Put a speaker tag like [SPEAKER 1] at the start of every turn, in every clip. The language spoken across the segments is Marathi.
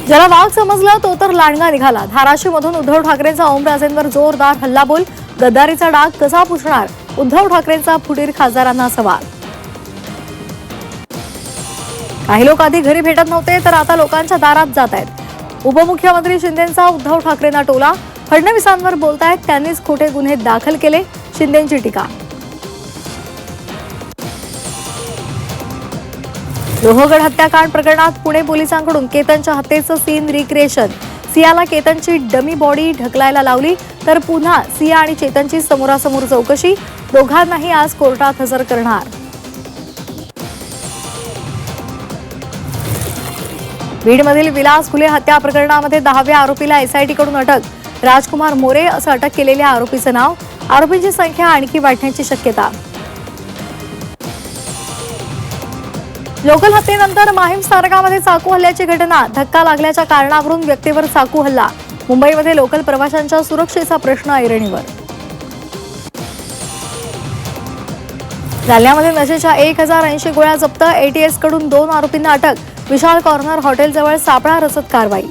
[SPEAKER 1] ज्याला वाघ समजला तो तर लांडगा निघाला। धाराशिवमधून उद्धव ठाकरेंचा ओमराजेंवर जोरदार हल्लाबोल। गद्दारीचा डाग कसा पुसणार? उद्धव ठाकरेंचा फुटीर खासदारांना सवाल। काही लोक आधी घरी भेटत नव्हते तर आता लोकांच्या दारात जात आहेत। उपमुख्यमंत्री शिंदेंचा उद्धव ठाकरेंना टोला। फडणवीसांवर बोलतायत त्यांनीच खोटे गुन्हे दाखल केले, शिंदेंची टीका। लोहगड हत्याकांड प्रकरणात पुणे पोलिसांकडून केतनच्या हत्येचं सीन रिक्रिएशन। सियाला केतनची डमी बॉडी ढकलायला लावली तर पुन्हा सिया आणि चेतनची समोरासमोर चौकशी। दोघांनाही आज कोर्टात हजर करणार। बीडमधील विलास खुले हत्या प्रकरणामध्ये 10व्या आरोपीला एसआयटीकडून अटक। राजकुमार मोरे असं अटक केलेल्या आरोपीचं नाव। आरोपींची संख्या आणखी वाढण्याची शक्यता। लोकल हत्येनंतर माहीम स्थानकामध्ये चाकू हल्ल्याची घटना। धक्का लागल्याच्या कारणावरून व्यक्तीवर चाकू हल्ला। मुंबईमध्ये लोकल प्रवाशांच्या सुरक्षेचा प्रश्न ऐरणीवर। जालन्यामध्ये नशेच्या 1080 गोळ्या जप्त। एटीएस कडून 2 आरोपींना अटक। विशाल कॉर्नर हॉटेलजवळ सापळा रचत कारवाई।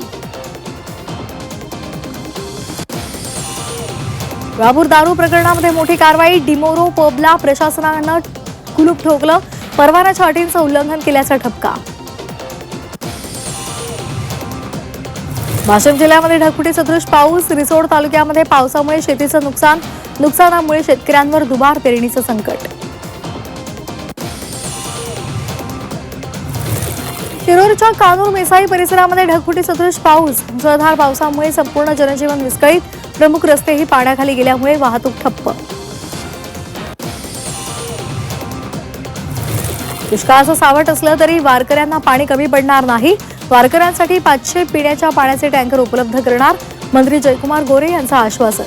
[SPEAKER 1] राबूर दारू प्रकरणामध्ये मोठी कारवाई। डिमोरो पबला प्रशासनानं कुलूप ठोकलं। परवान्याच्या अटींचं उल्लंघन केल्याचा ठपका। वाशिम जिल्ह्यामध्ये ढगफुटी सदृश पाऊस। रिसोड तालुक्यामध्ये पावसामुळे शेतीचं नुकसानामुळे शेतकऱ्यांवर दुबार पेरणीचं संकट। शिरूरच्या कानूर मेसाई परिसरामध्ये ढगफुटी सदृश पाऊस। मुसळधार पावसामुळे संपूर्ण जनजीवन विस्कळीत। प्रमुख रस्तेही पाण्याखाली गेल्यामुळे वाहतूक ठप्प। दुष्काळाचं सावट असलं तरी वारकऱ्यांना पाणी कमी पडणार नाही। वारकऱ्यांसाठी 500 पिण्याच्या पाण्याचे टँकर उपलब्ध करणार। मंत्री जयकुमार गोरे यांचं आश्वासन।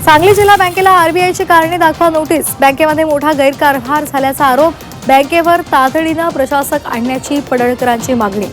[SPEAKER 1] सांगली जिल्हा बँकेला आरबीआयची कारणे दाखवा नोटीस। बँकेमध्ये मोठा गैरकारभार झाल्याचा आरोप। बँकेवर तातडीनं प्रशासक आणण्याची पडळकरांची मागणी।